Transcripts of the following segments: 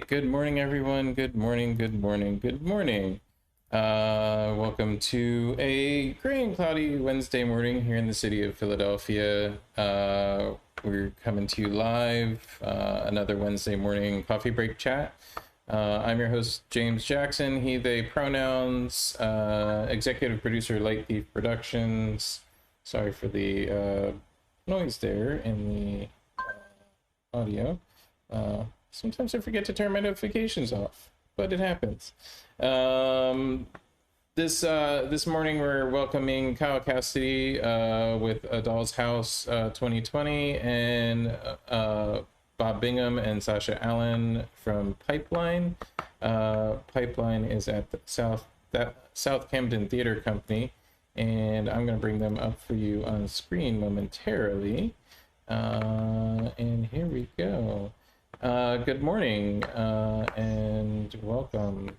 right. Good morning, everyone. Good morning. Good morning. Good morning. Welcome to a gray and cloudy Wednesday morning here in the city of Philadelphia. We're coming to you live. Another Wednesday morning coffee break chat. I'm your host, James Jackson. He, they pronouns. Executive producer, Light Thief Productions. Sorry for the noise there in the audio. Sometimes I forget to turn my notifications off, but it happens. This morning we're welcoming Kyle Cassidy with A Doll's House 2020 and Bob Bingham and Sasha Allen from Pipeline. Pipeline is at the South Camden Theater Company, and I'm going to bring them up for you on screen momentarily. And here we go. Good morning and welcome.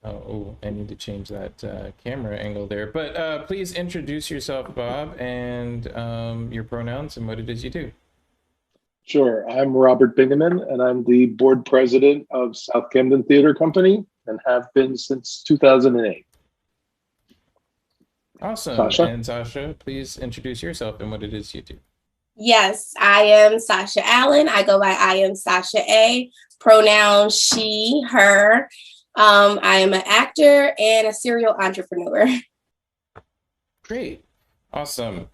Oh, I need to change that camera angle there. But please introduce yourself, Bob, and your pronouns and what it is you do. Sure. I'm Robert Bingaman, and I'm the board president of South Camden Theater Company and have been since 2008. Awesome. Sasha? And Sasha, please introduce yourself and what it is you do. Yes, I am Sasha Allen. I go by I am Sasha A. Pronouns she, her. I am an actor and a serial entrepreneur. Great. Awesome.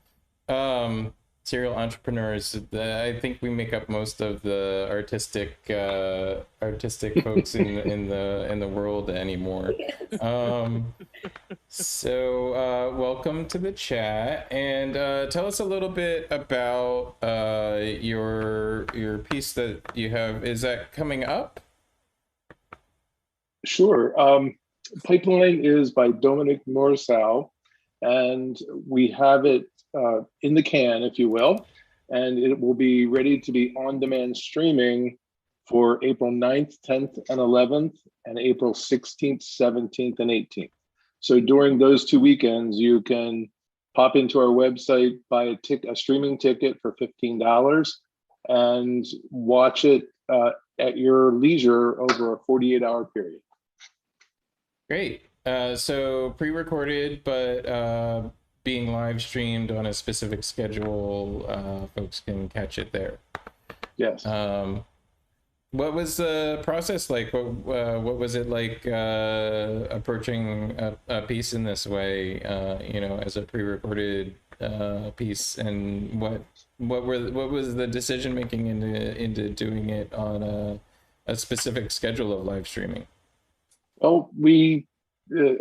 Serial entrepreneurs. I think we make up most of the artistic folks in the world anymore. So welcome to the chat, and tell us a little bit about your piece that you have. Is that coming up? Sure. Pipeline is by Dominic Morisau, and we have it in the can, if you will, and it will be ready to be on-demand streaming for April 9th, 10th, and 11th, and April 16th, 17th, and 18th. So during those 2 weekends, you can pop into our website, buy a streaming ticket for $15, and watch it at your leisure over a 48-hour period. Great. So pre-recorded, but being live streamed on a specific schedule, folks can catch it there. Yes. What was the process like? What was it like approaching a piece in this way, as a pre-recorded piece, and what was the decision making into doing it on a specific schedule of live streaming? Well, we,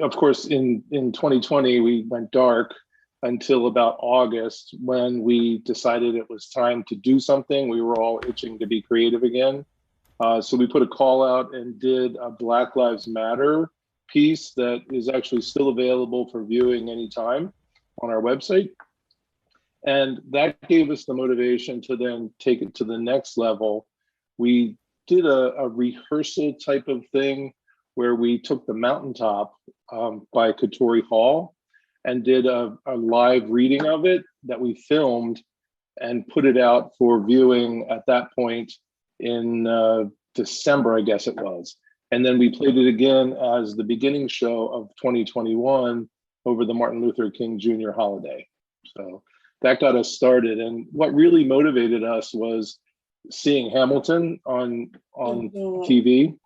of course, in 2020, we went dark until about August when we decided it was time to do something. We were all itching to be creative again. So we put a call out and did a Black Lives Matter piece that is actually still available for viewing anytime on our website. And that gave us the motivation to then take it to the next level. We did a rehearsal type of thing where we took The Mountaintop by Katori Hall and did a live reading of it that we filmed and put it out for viewing at that point in December, I guess it was. And then we played it again as the beginning show of 2021 over the Martin Luther King Jr. holiday. So that got us started. And what really motivated us was seeing Hamilton on TV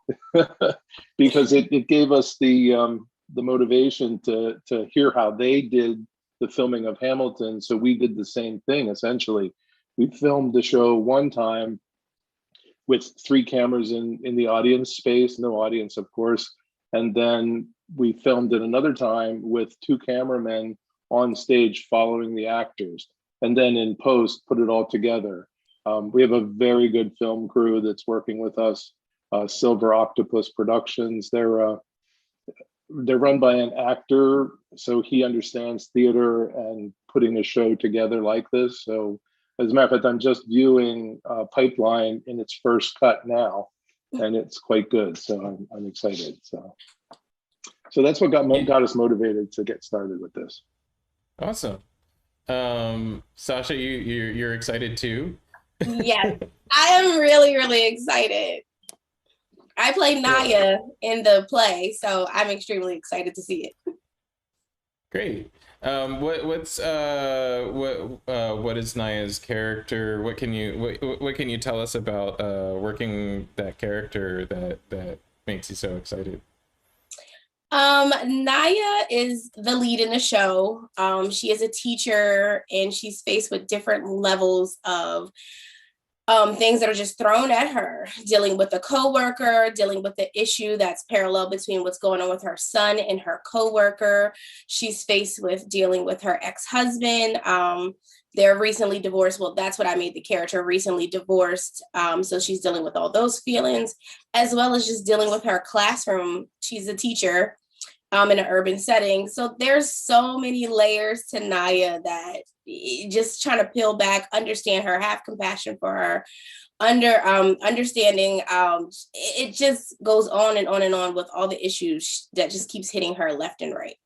because it gave us the motivation to hear how they did the filming of Hamilton. So we did the same thing. Essentially, we filmed the show one time with 3 cameras in the audience space, no audience, of course, and then we filmed it another time with 2 cameramen on stage following the actors, and then in post put it all together. We have a very good film crew that's working with us, Silver Octopus Productions. They're run by an actor, so he understands theater and putting a show together like this. So as a matter of fact, I'm just viewing Pipeline in its first cut now, and it's quite good. So I'm excited. So that's what got us motivated to get started with this. Awesome. Sasha, you're excited too? Yes, I am really, really excited. I played Naya in the play, so I'm extremely excited to see it. Great. What is Naya's character? What can you tell us about working that character that makes you so excited? Naya is the lead in the show. She is a teacher and she's faced with different levels of things that are just thrown at her, dealing with a coworker, dealing with the issue that's parallel between what's going on with her son and her coworker. She's faced with dealing with her ex-husband. They're recently divorced. Well, that's what I made the character, recently divorced. So she's dealing with all those feelings, as well as just dealing with her classroom. She's a teacher in an urban setting. So there's so many layers to Naya that just trying to peel back, understand her, have compassion for her, understanding. It just goes on and on and on with all the issues that just keeps hitting her left and right.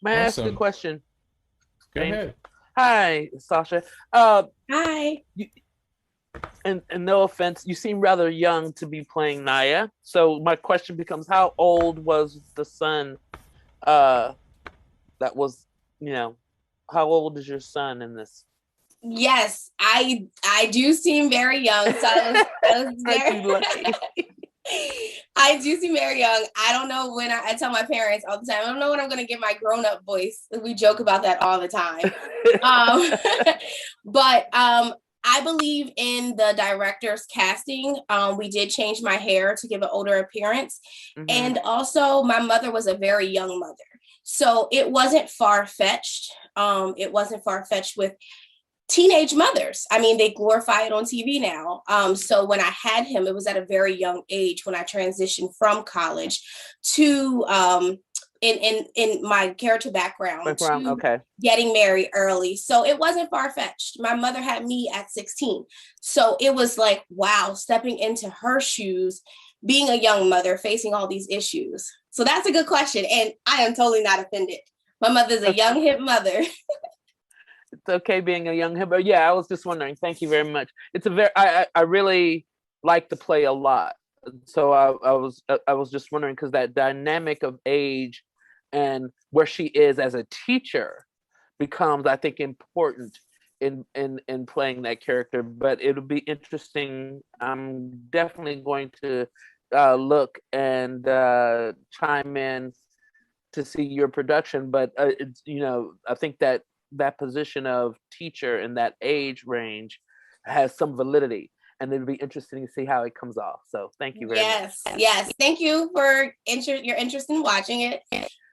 May I ask a question? Go ahead. Hi, Sasha. Hi. And no offense, you seem rather young to be playing Naya. So my question becomes, how old was the son that was, how old is your son in this? Yes, I do seem very young. So I was very, I do seem very young. I don't know when I tell my parents all the time, I don't know when I'm going to get my grown-up voice. We joke about that all the time. But I believe in the director's casting. We did change my hair to give an older appearance. Mm-hmm. And also my mother was a very young mother. So it wasn't far-fetched. It wasn't far-fetched with teenage mothers. I mean, they glorify it on TV now. So when I had him, it was at a very young age when I transitioned from college to in my character background to okay. getting married early. So it wasn't far-fetched. My mother had me at 16. So it was like, wow, stepping into her shoes, being a young mother, facing all these issues. So that's a good question. And I am totally not offended. My mother's a young, hip mother. It's okay being a young hip, but yeah, I was just wondering. Thank you very much. It's a very, I really like the play a lot. So I was just wondering, because that dynamic of age and where she is as a teacher becomes, I think, important in playing that character. But it'll be interesting. I'm definitely going to look and chime in to see your production. But it's, I think that position of teacher in that age range has some validity, and it'll be interesting to see how it comes off. So thank you very much. Yes. Thank you for your interest in watching it.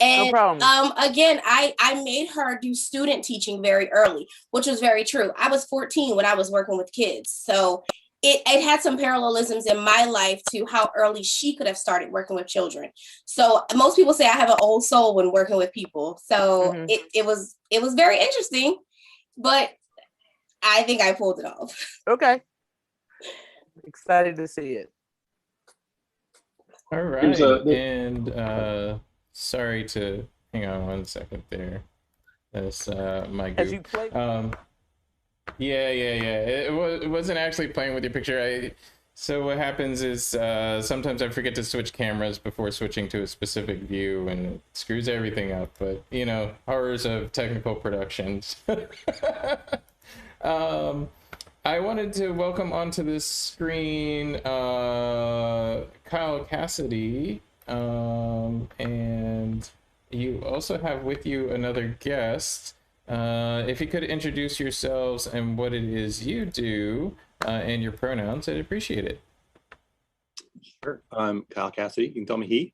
And no problem. Again, I made her do student teaching very early, which was very true. I was 14 when I was working with kids. So it had some parallelisms in my life to how early she could have started working with children. So most people say I have an old soul when working with people. So mm-hmm. it was very interesting, but I think I pulled it off. Okay. Excited to see it. All right. And sorry to hang on one second there. That's my goof. As you play. Yeah. It wasn't actually playing with your picture. So what happens is sometimes I forget to switch cameras before switching to a specific view, and it screws everything up. But horrors of technical productions. I wanted to welcome onto this screen Kyle Cassidy, and you also have with you another guest. If you could introduce yourselves and what it is you do and your pronouns, I'd appreciate it. Sure. I'm Kyle Cassidy. You can call me he.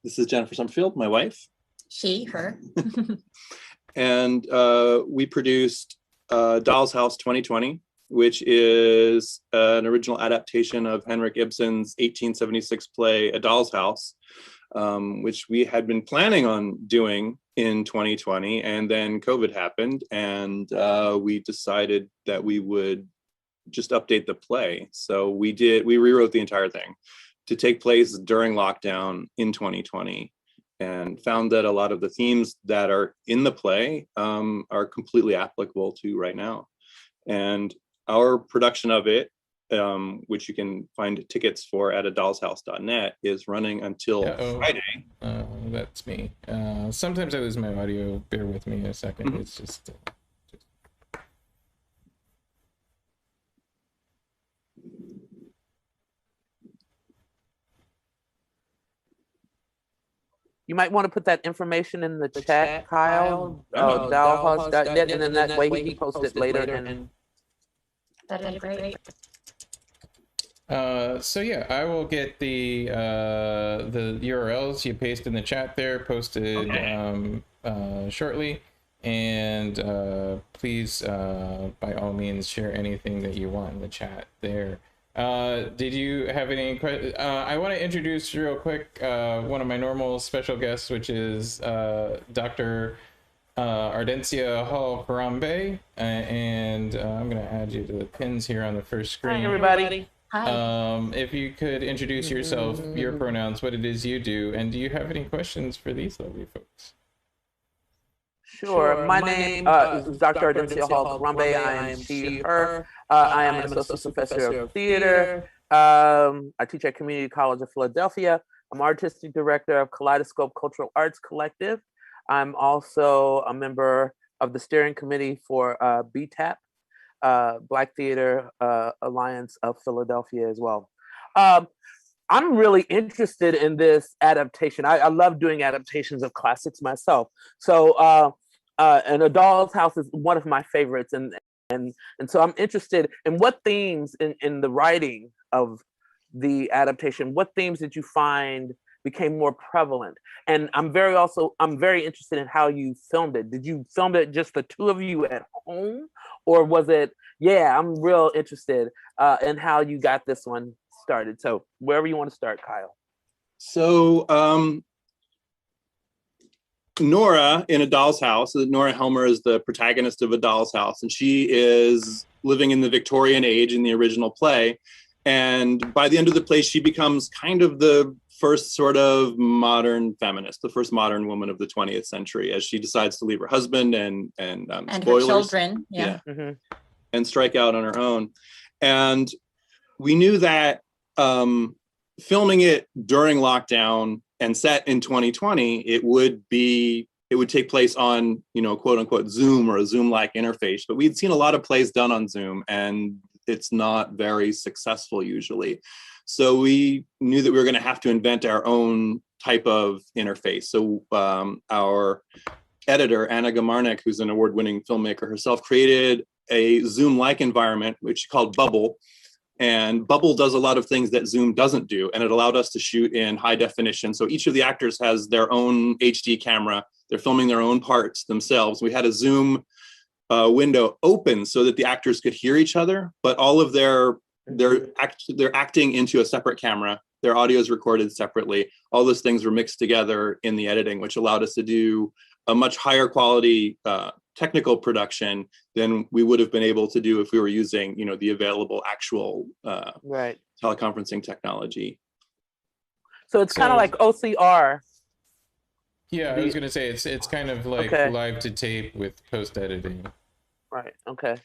This is Jennifer Summerfield, my wife. She, her. And we produced Doll's House 2020, which is an original adaptation of Henrik Ibsen's 1876 play A Doll's House, which we had been planning on doing in 2020, and then COVID happened, and we decided that we would just update the play. So we rewrote the entire thing to take place during lockdown in 2020, and found that a lot of the themes that are in the play are completely applicable to right now. And our production of it which you can find tickets for at adollshouse.net, is running until Friday. That's me. Sometimes I lose my audio. Bear with me a second. Mm-hmm. It's just... You might want to put that information in the chat, Kyle. Dollhouse.net, and then that way he can post it later. And That'd be great. So yeah, I will get the URLs you paste in the chat there posted shortly, and please by all means share anything that you want in the chat there. Did you have any questions? I want to introduce real quick one of my normal special guests, which is Dr. Ardencia Hall Karambe, and I'm going to add you to the pins here on the first screen. Hi, everybody. Hi. If you could introduce yourself, your pronouns, what it is you do, and do you have any questions for these lovely folks? Sure. My name is Dr. Ardencia Hall Karambe. I am she, her. I am an associate professor of theater. I teach at Community College of Philadelphia. I'm artistic director of Kaleidoscope Cultural Arts Collective. I'm also a member of the steering committee for BTAP, Black Theater Alliance of Philadelphia as well. I'm really interested in this adaptation. I love doing adaptations of classics myself. So, and A Doll's House is one of my favorites, and so I'm interested in what themes in the writing of the adaptation, what themes did you find became more prevalent? And I'm very interested in how you filmed it. Did you film it just the two of you at home, or was it? Yeah, I'm real interested in how you got this one started. So wherever you want to start, Kyle. So Nora in A Doll's House, Nora Helmer is the protagonist of A Doll's House, and she is living in the Victorian age in the original play. And by the end of the play, she becomes kind of the first sort of modern feminist, the first modern woman of the 20th century, as she decides to leave her husband and her spoilers, children, and strike out on her own. And we knew that filming it during lockdown and set in 2020, it would take place on, quote unquote, Zoom or a Zoom-like interface. But we'd seen a lot of plays done on Zoom, and it's not very successful usually. So we knew that we were going to have to invent our own type of interface. So our editor, Anna Gamarnik, who's an award-winning filmmaker herself, created a Zoom-like environment, which she called Bubble. And Bubble does a lot of things that Zoom doesn't do, and it allowed us to shoot in high definition. So each of the actors has their own HD camera. They're filming their own parts themselves. We had a Zoom window open so that the actors could hear each other, but all of they're acting into a separate camera. Their audio is recorded separately. All those things were mixed together in the editing, which allowed us to do a much higher quality technical production than we would have been able to do if we were using, the available actual teleconferencing technology. So it's kind of like OCR. Yeah, I was going to say it's kind of like live to tape with post editing. Right. Okay.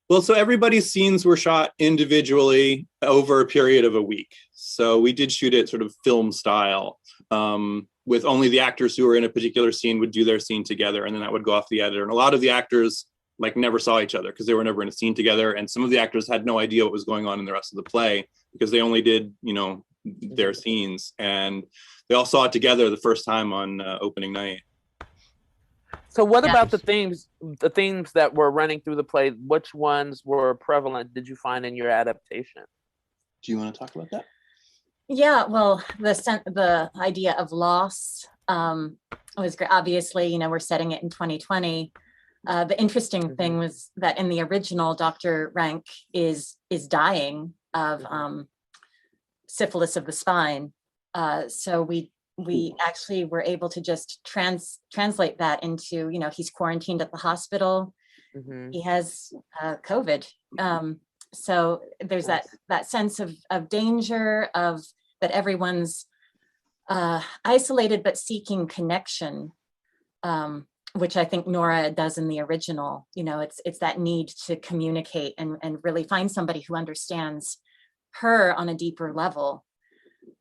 Well, so everybody's scenes were shot individually over a period of a week. So we did shoot it sort of film style, with only the actors who were in a particular scene would do their scene together, and then that would go off the editor. And a lot of the actors never saw each other because they were never in a scene together. And some of the actors had no idea what was going on in the rest of the play because they only did, their scenes. And they all saw it together the first time on opening night. So what about the themes that were running through the play? Which ones were prevalent did you find in your adaptation? Do you want to talk about that? Yeah, well, the idea of loss was great. Obviously, we're setting it in 2020. The interesting thing was that in the original, Dr. Rank is dying of syphilis of the spine. So we actually were able to just translate that into, he's quarantined at the hospital. He has COVID. So there's that sense of danger, of that everyone's isolated but seeking connection. which I think Nora does in the original. You know, it's that need to communicate and really find somebody who understands her on a deeper level.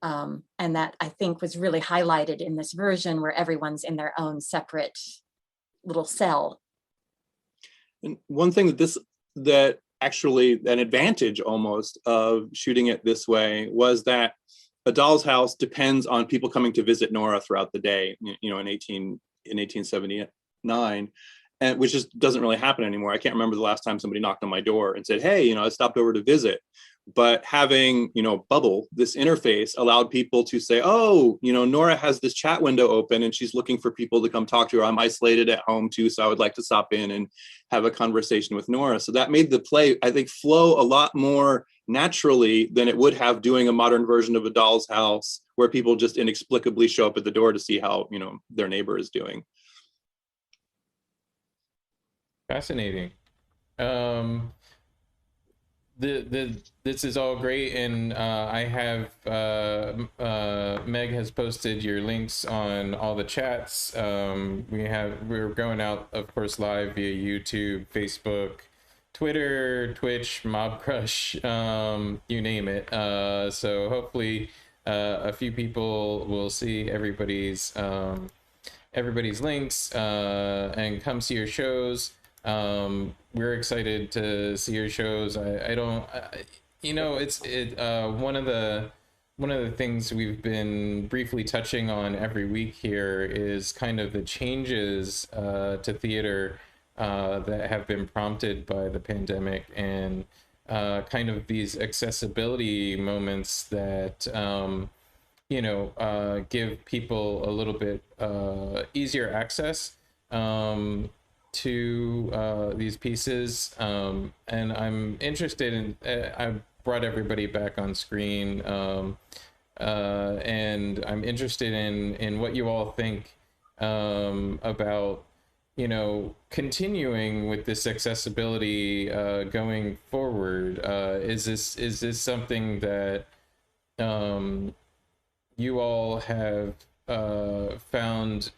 And that I think was really highlighted in this version where everyone's in their own separate little cell. And one thing that actually an advantage almost of shooting it this way was that A Doll's House depends on people coming to visit Nora throughout the day, you know, in 1879, and which just doesn't really happen anymore. I can't remember the last time somebody knocked on my door and said, hey, you know, I stopped over to visit. But having, you know, Bubble, this interface allowed people to say, oh, you know, Nora has this chat window open and she's looking for people to come talk to her. I'm isolated at home too, so I would like to stop in and have a conversation with Nora. So that made the play, I think, flow a lot more naturally than it would have doing a modern version of A Doll's House where people just inexplicably show up at the door to see how, you know, their neighbor is doing. Fascinating. This is all great, and I have Meg has posted your links on all the chats. We're going out, of course, live via YouTube, Facebook, Twitter, Twitch, Mob Crush, you name it. So hopefully a few people will see everybody's links and come see your shows. We're excited to see your shows. You know, one of the things we've been briefly touching on every week here is kind of the changes to theater that have been prompted by the pandemic, and kind of these accessibility moments that you know, give people a little bit easier access to these pieces, and I'm interested in, I brought everybody back on screen, and I'm interested in what you all think about, you know, continuing with this accessibility going forward. Is this something that you all have found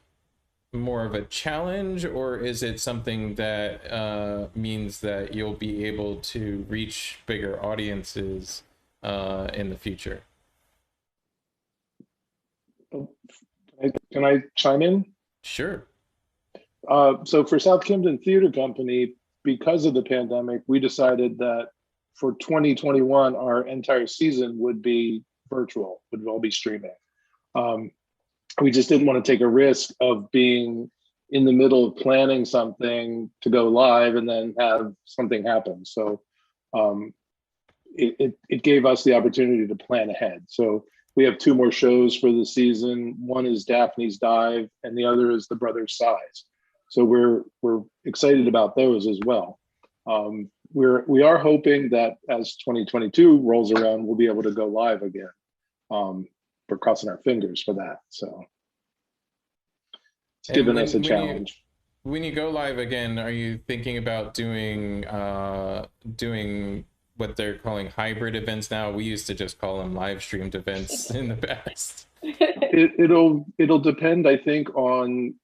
more of a challenge, or is it something that means that you'll be able to reach bigger audiences in the future? Can I chime in? Sure. So for South Kempton Theater Company, because of the pandemic, we decided that for 2021, our entire season would be virtual, would all be streaming. We just didn't want to take a risk of being in the middle of planning something to go live and then have something happen. So it gave us the opportunity to plan ahead. So we have 2 more shows for the season. One is Daphne's Dive, and the other is The Brothers' Size. So we're excited about those as well. We are hoping that as 2022 rolls around, we'll be able to go live again. We're crossing our fingers for that. So it's given us a challenge. When you go live again, are you thinking about doing what they're calling hybrid events now? We used to just call them live streamed events in the past. It'll depend, I think, on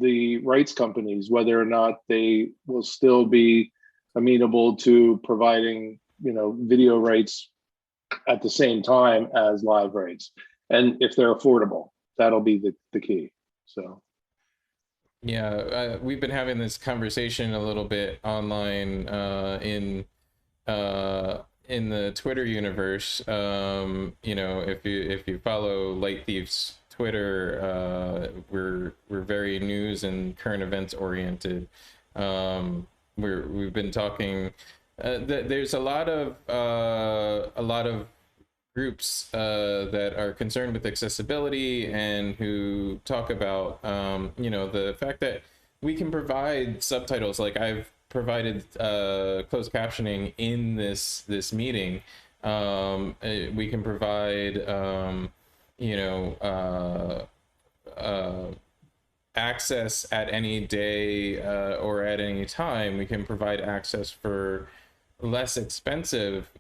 the rights companies, whether or not they will still be amenable to providing, you know, video rights at the same time as live rights, and if they're affordable. That'll be the key. So yeah, we've been having this conversation a little bit online in the Twitter universe. You know, if you follow Light Thief's Twitter, we're very news and current events oriented. We've been talking. There's a lot of groups that are concerned with accessibility and who talk about you know, the fact that we can provide subtitles. Like I've provided closed captioning in this meeting. We can provide you know, access at any day or at any time. We can provide access for less expensive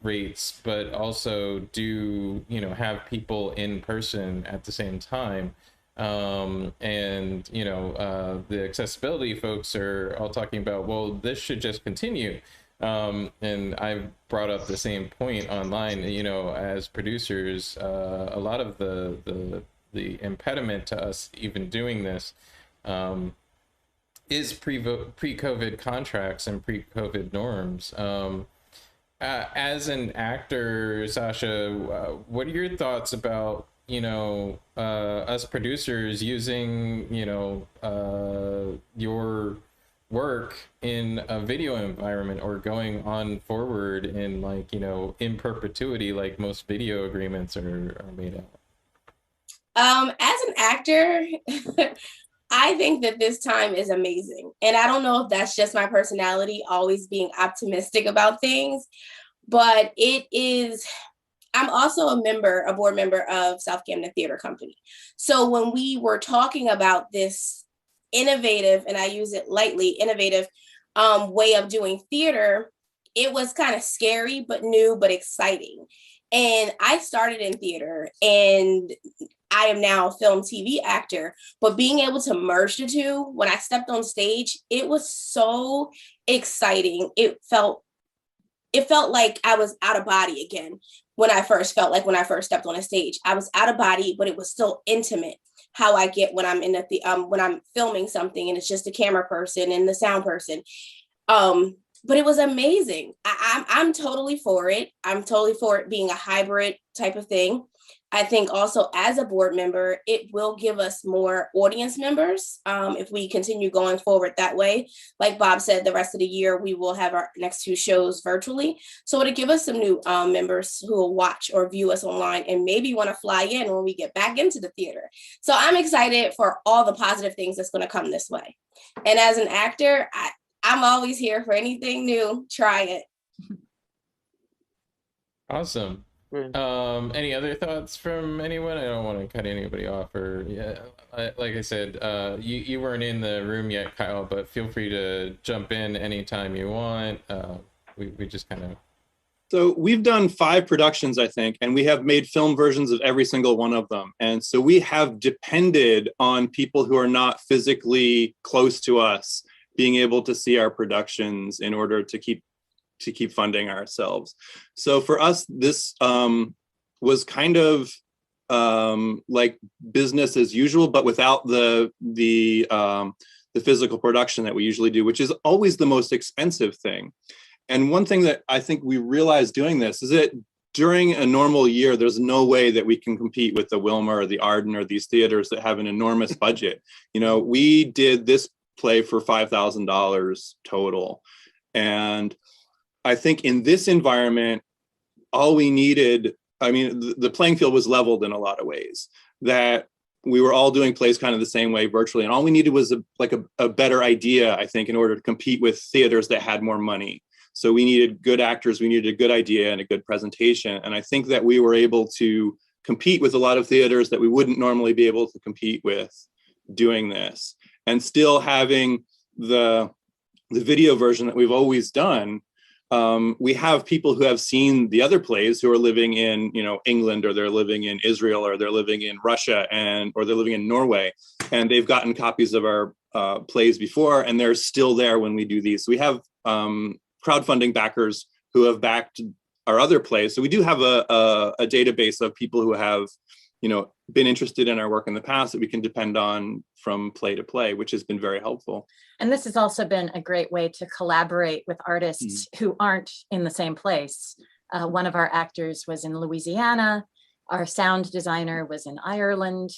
rates, but also do, you know, have people in person at the same time. And you know, the accessibility folks are all talking about, well, this should just continue. And I brought up the same point online. You know, as producers, a lot of the impediment to us even doing this is pre-COVID contracts and pre-COVID norms. As an actor, Sasha, what are your thoughts about, you know, us producers using, you know, your work in a video environment, or going on forward in, like, you know, in perpetuity, like most video agreements are made out? As an actor, I think that this time is amazing. And I don't know if that's just my personality, always being optimistic about things, but it is. I'm also a board member of South Camden Theater Company. So when we were talking about this innovative, and I use it lightly, innovative way of doing theater, it was kind of scary, but new, but exciting. And I started in theater, and I am now a film TV actor, but being able to merge the two, when I stepped on stage, it was so exciting. It felt like I was out of body again. When I first stepped on a stage, I was out of body, but it was still intimate. How I get when I'm when I'm filming something and it's just a camera person and the sound person. But it was amazing. I'm totally for it. I'm totally for it being a hybrid type of thing. I think also as a board member, it will give us more audience members if we continue going forward that way. Like Bob said, the rest of the year, we will have our next 2 shows virtually. So it'll give us some new members who will watch or view us online and maybe want to fly in when we get back into the theater. So I'm excited for all the positive things that's going to come this way. And as an actor, I'm always here for anything new. Try it. Awesome. Any other thoughts from anyone? I don't want to cut anybody off, or like I said, you weren't in the room yet, Kyle, but feel free to jump in anytime you want. We just kind of. So we've done 5 productions, I think, and we have made film versions of every single one of them. And so we have depended on people who are not physically close to us being able to see our productions in order to keep funding ourselves. So for us, this was kind of like business as usual, but without the physical production that we usually do, which is always the most expensive thing. And one thing that I think we realized doing this is that during a normal year, there's no way that we can compete with the Wilma or the Arden or these theaters that have an enormous budget. You know, we did this play for $5,000 total. And I think in this environment, all we needed, I mean, the playing field was leveled in a lot of ways, that we were all doing plays kind of the same way virtually. And all we needed was a better idea, I think, in order to compete with theaters that had more money. So we needed good actors, we needed a good idea and a good presentation. And I think that we were able to compete with a lot of theaters that we wouldn't normally be able to compete with doing this. And still having the video version that we've always done. We have people who have seen the other plays who are living in, you know, England, or they're living in Israel, or they're living in Russia, or they're living in Norway, and they've gotten copies of our plays before, and they're still there when we do these. So we have crowdfunding backers who have backed our other plays. So we do have a database of people who have, you know, been interested in our work in the past that we can depend on from play to play, which has been very helpful. And this has also been a great way to collaborate with artists who aren't in the same place. One of our actors was in Louisiana. Our sound designer was in Ireland.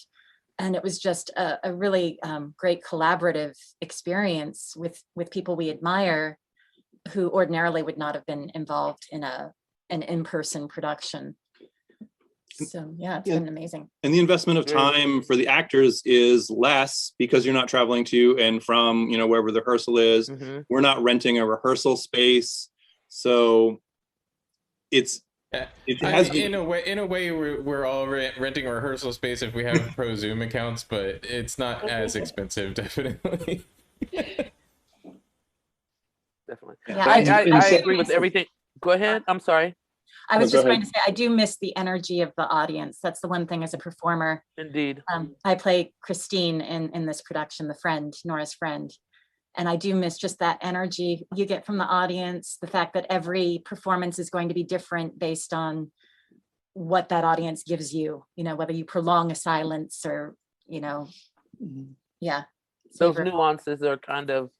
And it was just a really great collaborative experience with people we admire who ordinarily would not have been involved in an in-person production. So yeah, it's been amazing. And the investment of time for the actors is less because you're not traveling to and from, you know, wherever the rehearsal is. Mm-hmm. We're not renting a rehearsal space. So it has in a way we're all renting a rehearsal space if we have pro Zoom accounts, but it's not as expensive, definitely. Definitely. Yeah. I agree with everything. Go ahead. I'm sorry. I was go just going ahead. to say, I do miss the energy of the audience. That's the one thing as a performer. Indeed. I play Christine in this production, the friend, Nora's friend. And I do miss just that energy you get from the audience, the fact that every performance is going to be different based on what that audience gives you, you know, whether you prolong a silence or, you know, yeah. Those savor- nuances are kind of,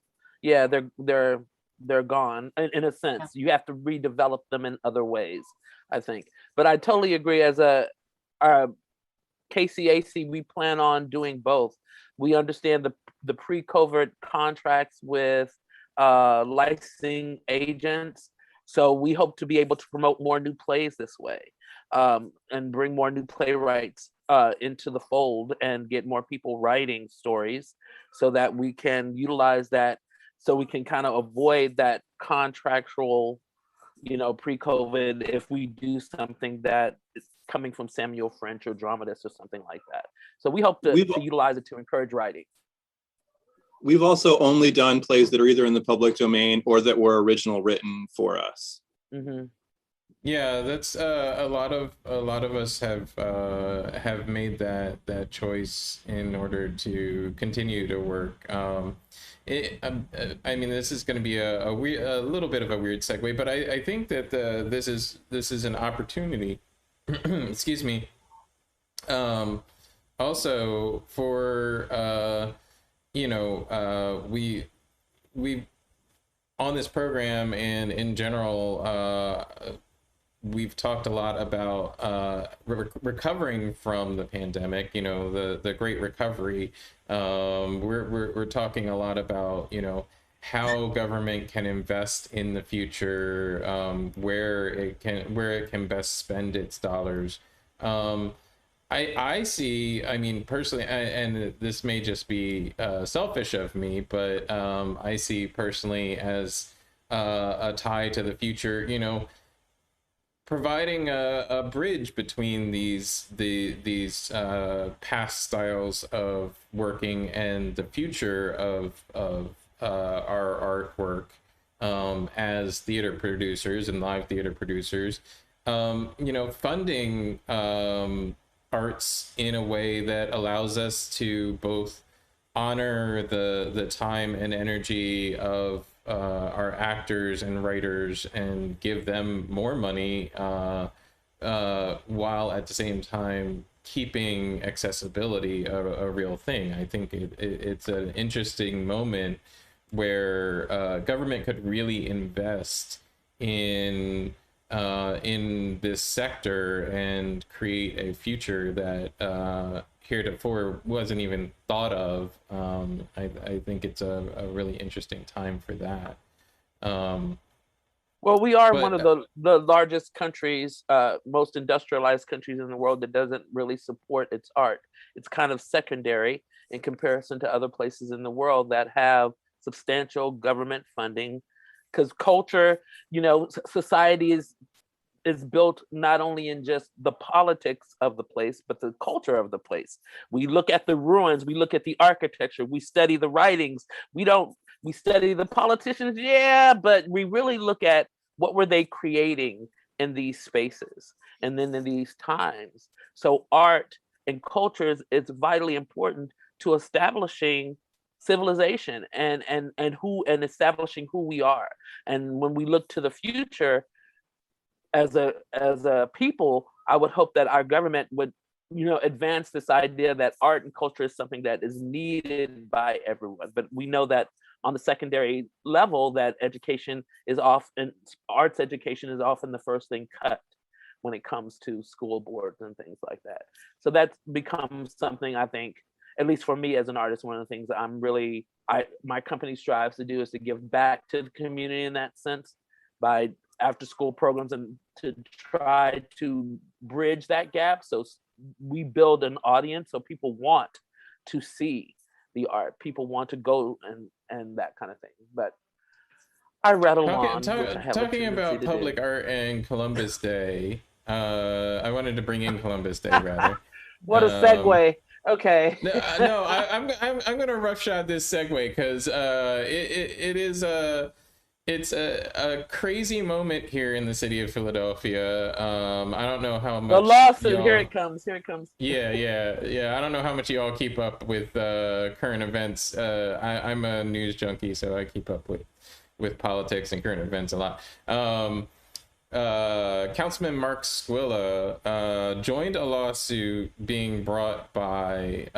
yeah, they're gone in a sense. You have to redevelop them in other ways, I think. But I totally agree. As a KCAC, we plan on doing both. We understand the pre-COVID contracts with licensing agents, so we hope to be able to promote more new plays this way, and bring more new playwrights into the fold and get more people writing stories, so that we can utilize that, so we can kind of avoid that contractual, you know, pre-COVID, if we do something that is coming from Samuel French or Dramatist or something like that. So we hope to utilize it to encourage writing. We've also only done plays that are either in the public domain or that were original written for us. Mm-hmm. Yeah, that's a lot of us have made that choice in order to continue to work. I mean, this is going to be a little bit of a weird segue, but I think that this is an opportunity. Excuse me. Also for we on this program and in general, we've talked a lot about recovering from the pandemic, you know, the great recovery. We're talking a lot about, you know, how government can invest in the future, where it can best spend its dollars. I see, I mean, personally, and this may just be selfish of me, but I see personally as a tie to the future, you know, providing a bridge between these past styles of working and the future of our artwork as theater producers and live theater producers, you know, funding arts in a way that allows us to both honor the time and energy of our actors and writers and give them more money, while at the same time keeping accessibility a real thing. I think it's an interesting moment where government could really invest in this sector and create a future that heretofore wasn't even thought of. I think it's a really interesting time for that. Well, we are one of the largest countries, most industrialized countries in the world that doesn't really support its art. It's kind of secondary in comparison to other places in the world that have substantial government funding, because culture, you know, society is built not only in just the politics of the place, but the culture of the place. We look at the ruins, we look at the architecture, we study the writings. We study the politicians, yeah, but we really look at what were they creating in these spaces and then in these times. So art and culture is vitally important to establishing civilization and establishing who we are. And when we look to the future, as a people, I would hope that our government would, you know, advance this idea that art and culture is something that is needed by everyone. But we know that on the secondary level, that education is often, arts education is often the first thing cut when it comes to school boards and things like that. So that becomes something, I think, at least for me as an artist, one of the things that my company strives to do is to give back to the community in that sense, by after school programs, and to try to bridge that gap. So we build an audience, so people want to see the art, people want to go and that kind of thing. But I rattle on. Talking about public art and Columbus Day, I wanted to bring in Columbus Day rather. What a segue. Okay. I'm gonna roughshod this segue because it it's a crazy moment here in the city of Philadelphia. I don't know how much The lawsuit, y'all- here it comes. Yeah. I don't know how much you all keep up with current events. I'm a news junkie, so I keep up with politics and current events a lot. Councilman Mark Squilla joined a lawsuit being brought by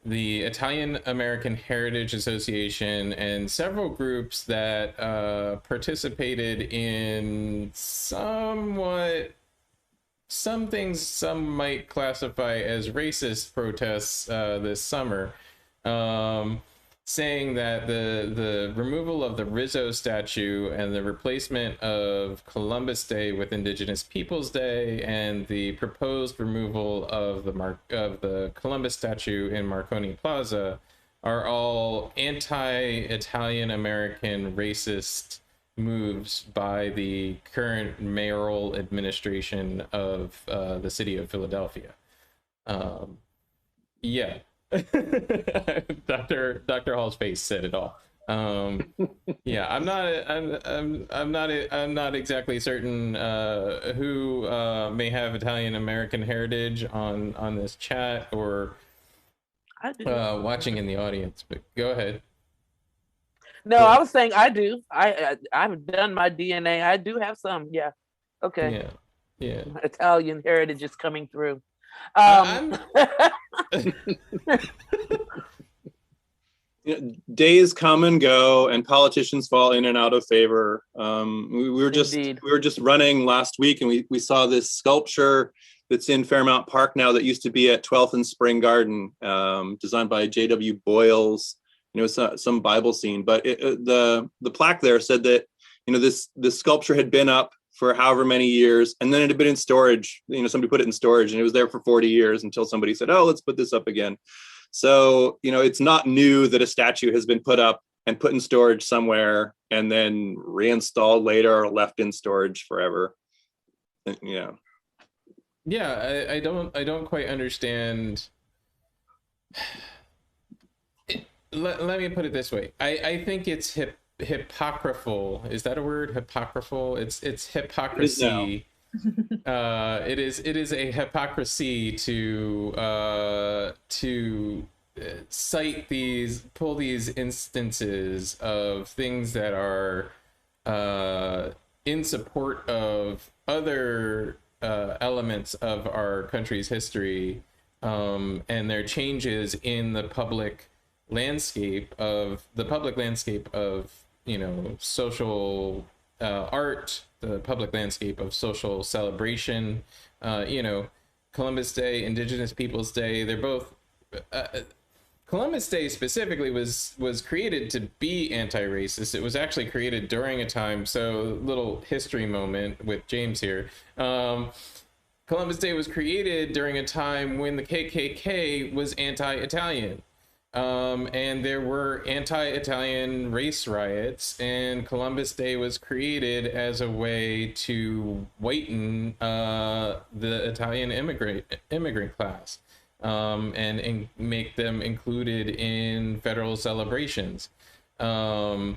the Italian American Heritage Association and several groups that participated in some things some might classify as racist protests this summer, saying that the removal of the Rizzo statue and the replacement of Columbus Day with Indigenous Peoples Day and the proposed removal of the Columbus statue in Marconi Plaza are all anti-Italian American racist moves by the current mayoral administration of the city of Philadelphia. Yeah. Dr. Hall's face said it all. Yeah, I'm not exactly certain who may have Italian American heritage on this chat or watching in the audience, but go ahead. No, I was saying I do. I've done my DNA. I do have some. Yeah. Okay. Yeah. Italian heritage is coming through. Days come and go, and politicians fall in and out of favor. We were just running last week, and we saw this sculpture that's in Fairmount Park now that used to be at 12th and Spring Garden, designed by J.W. Boyles. Some Bible scene, but the plaque there said that this sculpture had been up for however many years, and then it had been in storage. Somebody put it in storage, and it was there for 40 years until somebody said, "Oh, let's put this up again." So it's not new that a statue has been put up and put in storage somewhere, and then reinstalled later or left in storage forever. Yeah. Yeah, I don't quite understand. Let me put it this way. I think it's hypocritical. Is that a word? Hypocritical? It's hypocrisy. It is a hypocrisy to pull these instances of things that are in support of other elements of our country's history, and their changes in the public landscape of social art, the public landscape of social celebration. Columbus Day, Indigenous Peoples Day, they're both Columbus Day specifically was created to be anti-racist. It was actually created during a time, so little history moment with James here. Columbus Day was created during a time when the KKK was anti-Italian. And there were anti-Italian race riots, and Columbus Day was created as a way to whiten the Italian immigrant class, and make them included in federal celebrations. The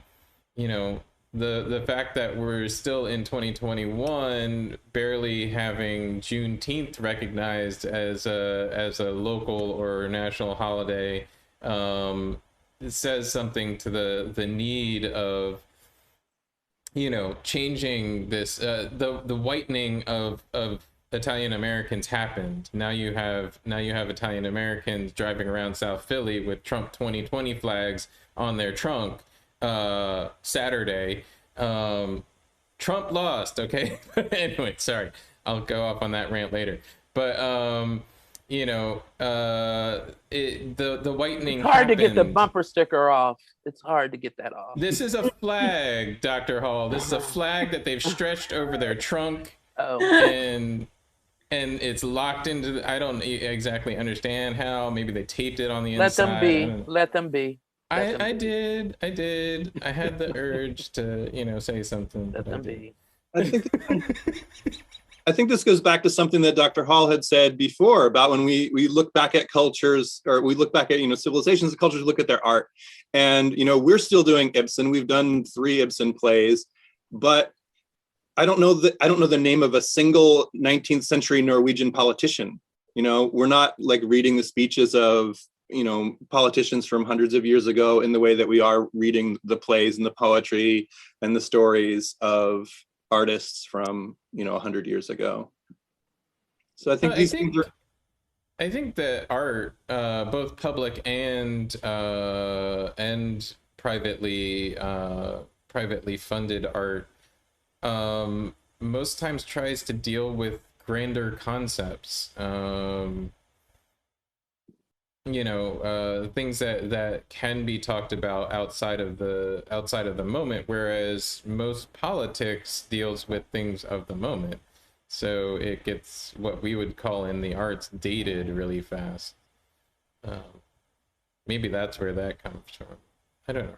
fact that we're still in 2021, barely having Juneteenth recognized as a local or national holiday, it says something to the need of changing this. The whitening of Italian Americans happened. Now you have Italian Americans driving around South Philly with Trump 2020 flags on their trunk Saturday. Trump lost, okay? Anyway, sorry, I'll go off on that rant later, but the whitening it's hard happened. to get the bumper sticker off. It's hard to get that off. This is a flag, Dr. Hall. This is a flag that they've stretched over their trunk. And it's locked into I don't exactly understand how. Maybe they taped it on the inside. Let them be. I did. I had the urge to, say something. Let them be. I think I think this goes back to something that Dr. Hall had said before about when we look back at cultures, or we look back at, civilizations and cultures, look at their art. And, we're still doing Ibsen. We've done 3 Ibsen plays, but I don't know the name of a single 19th century Norwegian politician. We're not like reading the speeches of, politicians from hundreds of years ago in the way that we are reading the plays and the poetry and the stories of artists from 100 years ago. So I think I think that art, both public and privately funded art, most times tries to deal with grander concepts. Things that can be talked about outside of the moment, whereas most politics deals with things of the moment. So it gets what we would call in the arts dated really fast. Maybe that's where that comes from. I don't know.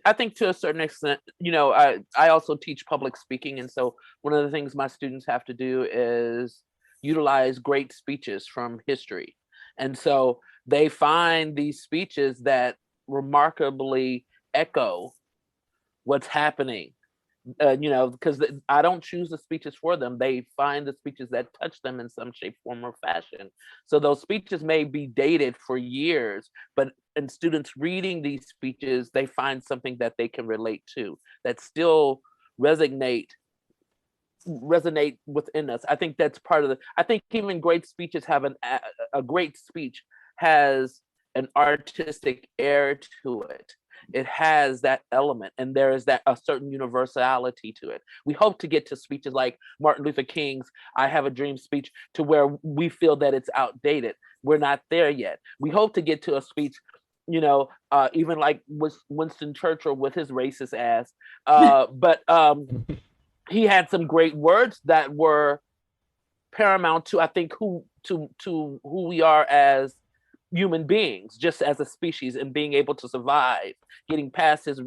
I think to a certain extent, I also teach public speaking. And so one of the things my students have to do is utilize great speeches from history. And so they find these speeches that remarkably echo what's happening, because I don't choose the speeches for them. They find the speeches that touch them in some shape, form, or fashion. So those speeches may be dated for years, but in students reading these speeches, they find something that they can relate to, that still resonate within us. I think that's part of I think even great speeches have a great speech has an artistic air to it. It has that element, and there is a certain universality to it. We hope to get to speeches like Martin Luther King's "I Have a Dream" speech to where we feel that it's outdated. We're not there yet. We hope to get to a speech, even like Winston Churchill with his racist ass, but he had some great words that were paramount to, I think, who we are as human beings, just as a species, and being able to survive, getting past his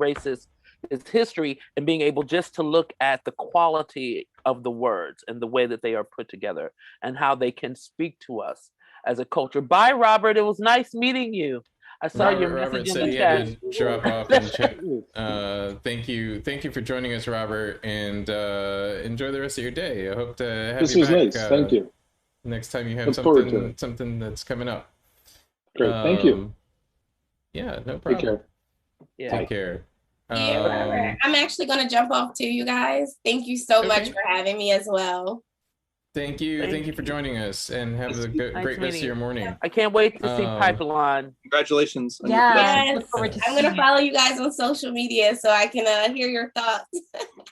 history, and being able just to look at the quality of the words and the way that they are put together and how they can speak to us as a culture. Bye, Robert. It was nice meeting you. I saw your message in the chat. Robert said he had to drop off and check. Thank you for joining us, Robert, and enjoy the rest of your day. I hope to have this you was back. Nice. Thank you. Next time you have Look something that's coming up. Great. Thank you. Yeah, no problem. Take care. Yeah. Take care. Yeah, I'm actually going to jump off too, you guys. Thank you so much for having me as well. Thank you for joining us, and have a great rest of your morning. I can't wait to see Pipeline. Congratulations. Yeah. Yes, I'm going to follow you guys on social media so I can hear your thoughts.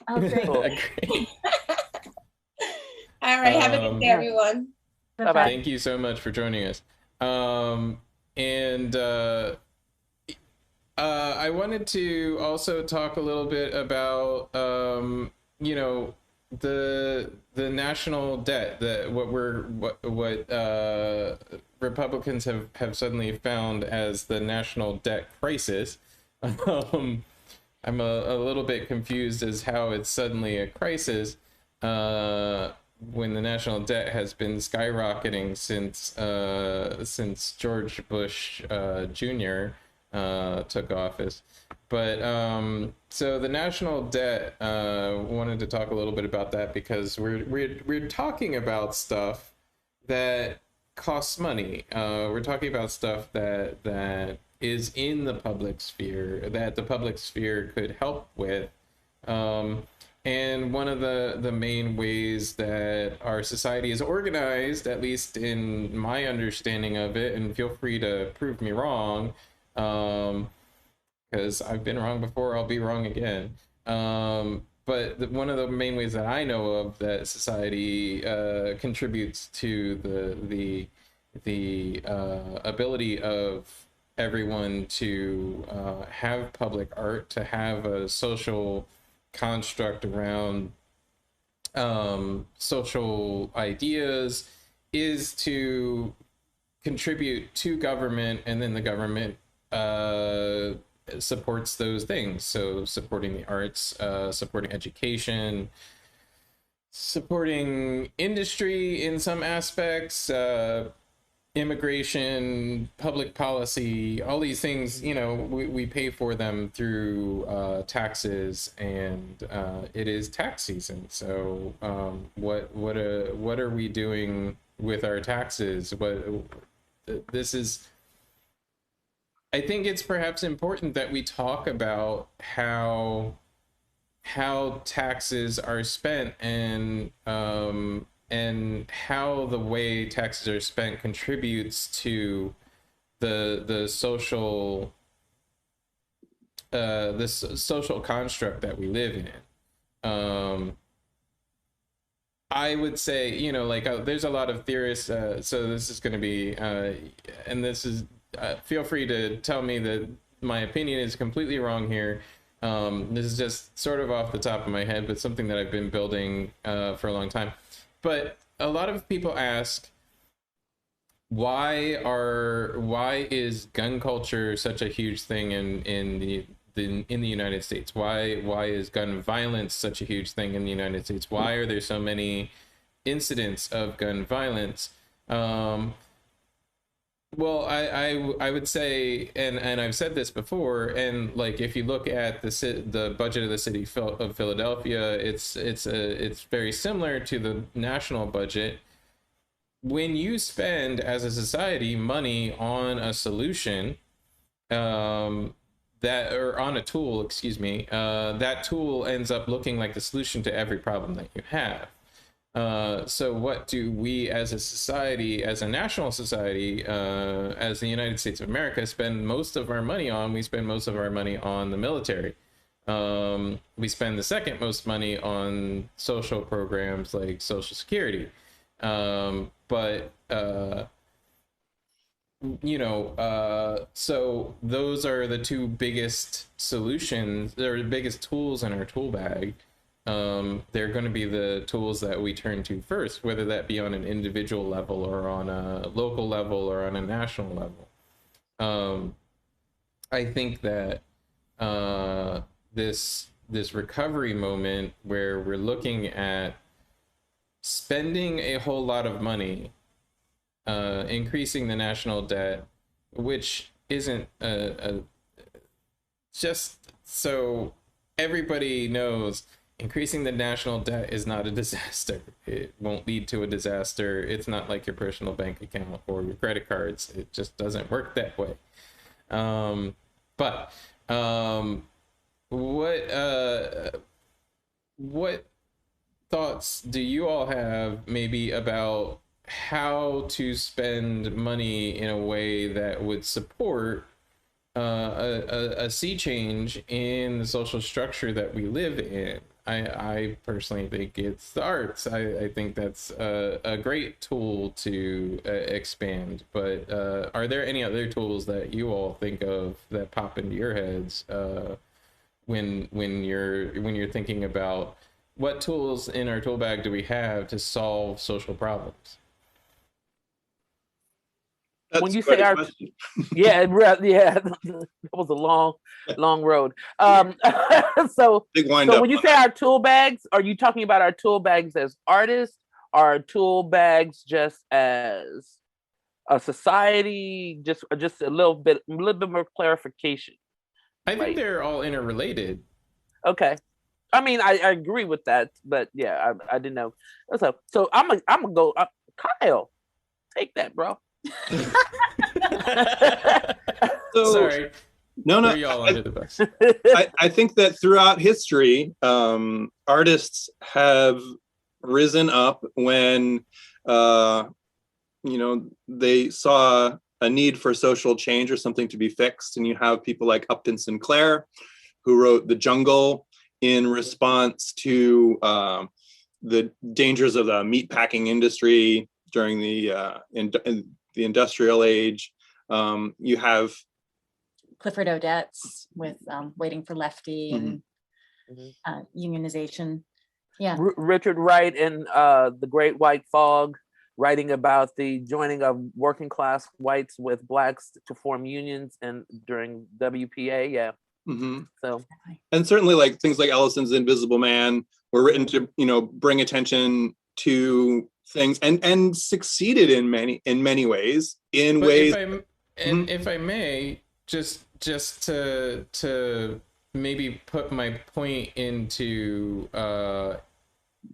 Oh, great. Great. All right. Have a good day, everyone. Bye-bye. Thank you so much for joining us. I wanted to also talk a little bit about the national debt, that what Republicans have suddenly found as the national debt crisis. I'm a little bit confused as how it's suddenly a crisis when the national debt has been skyrocketing since George Bush Jr. Took office. But so the national debt, wanted to talk a little bit about that because we're talking about stuff that costs money. We're talking about stuff that is in the public sphere, that the public sphere could help with. And one of the main ways that our society is organized, at least in my understanding of it, and feel free to prove me wrong, because I've been wrong before, I'll be wrong again. But one of the main ways that I know of that society contributes to the ability of everyone to have public art, to have a social construct around social ideas, is to contribute to government, and then the government supports those things. So supporting the arts, supporting education, supporting industry in some aspects, immigration, public policy, all these things, you know, we pay for them through taxes, and it is tax season. So what are we doing with our taxes? This is, I think it's perhaps important that we talk about how taxes are spent, and how the way taxes are spent contributes to the social social construct that we live in. I would say, you know, like there's a lot of theorists. So this is going to be, and this is, feel free to tell me that my opinion is completely wrong here. This is just sort of off the top of my head, but something that I've been building for a long time. But a lot of people ask, why is gun culture such a huge thing in the United States? Why is gun violence such a huge thing in the United States? Why are there so many incidents of gun violence? Well, I would say, and I've said this before, and like if you look at the budget of the city of Philadelphia, it's very similar to the national budget. When you spend as a society money on a solution, or on a tool, excuse me, that tool ends up looking like the solution to every problem that you have. So what do we as a society, as a national society, as the United States of America, spend most of our money on? We spend most of our money on the military. We spend the second most money on social programs like Social Security. But you know, so those are the two biggest solutions, they're the biggest tools in our tool bag. They're going to be the tools that we turn to first, whether that be on an individual level or on a local level or on a national level. I think that this recovery moment where we're looking at spending a whole lot of money, increasing the national debt, which isn't just so everybody knows, increasing the national debt is not a disaster. It won't lead to a disaster. It's not like your personal bank account or your credit cards. It just doesn't work that way. But what thoughts do you all have maybe about how to spend money in a way that would support a sea change in the social structure that we live in? I personally think it's the arts. I think that's a great tool to expand. But are there any other tools that you all think of that pop into your heads when you're thinking about what tools in our tool bag do we have to solve social problems? That's When you quite say a our, question. yeah, that was a long road. So Big wind so up when you on say that. our tool bags, are you talking about our tool bags as artists, or our tool bags just as a society? Just a little bit more clarification. I think Right. they're all interrelated. Okay. I mean, I agree with that, but yeah, I didn't know. So I'm gonna go. Kyle, take that, bro. So, Sorry, no, throw y'all under the bus. I think that throughout history, artists have risen up when, they saw a need for social change or something to be fixed. And you have people like Upton Sinclair, who wrote The Jungle in response to the dangers of the meatpacking industry during the industrial age. You have Clifford Odets with Waiting for Lefty and unionization. Yeah. Richard Wright in The Great White Fog, writing about the joining of working class whites with blacks to form unions and during WPA. Yeah. Mm-hmm. So, and certainly like things like Ellison's Invisible Man, were written to, bring attention to things and succeeded in many ways, But ways. if I may, just to maybe put my point into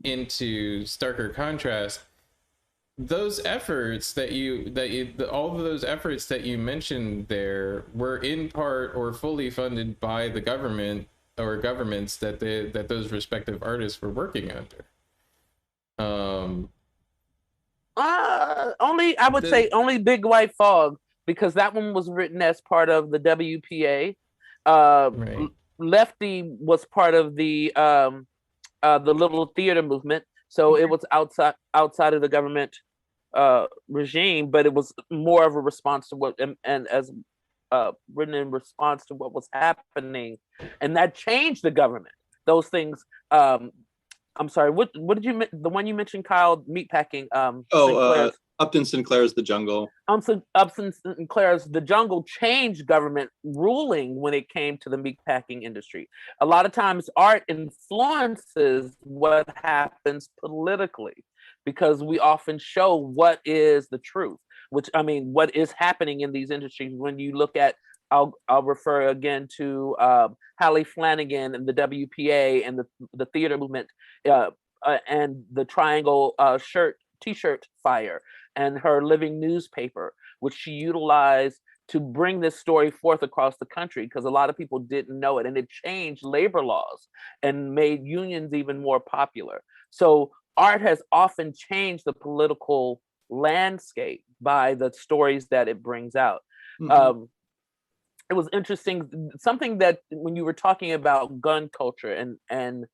starker contrast, those efforts all of those efforts that you mentioned there were in part or fully funded by the government or governments that those respective artists were working under. I would say only Big White Fog, because that one was written as part of the WPA. Right. Lefty was part of the Little Theater movement, so it was outside of the government regime, but it was more of a response to what and as written in response to what was happening, and that changed the government. Those things. I'm sorry. What did you the one you mentioned, Kyle? Meatpacking. Upton Sinclair's The Jungle. Upton Sinclair's The Jungle changed government ruling when it came to the meatpacking industry. A lot of times, art influences what happens politically, because we often show what is the truth. What is happening in these industries. When you look at, I'll refer again to Hallie Flanagan and the WPA and the theater movement and the triangle t-shirt fire and her living newspaper, which she utilized to bring this story forth across the country, because a lot of people didn't know it, and it changed labor laws and made unions even more popular. So art has often changed the political landscape by the stories that it brings out. Mm-hmm. It was interesting, something that when you were talking about gun culture and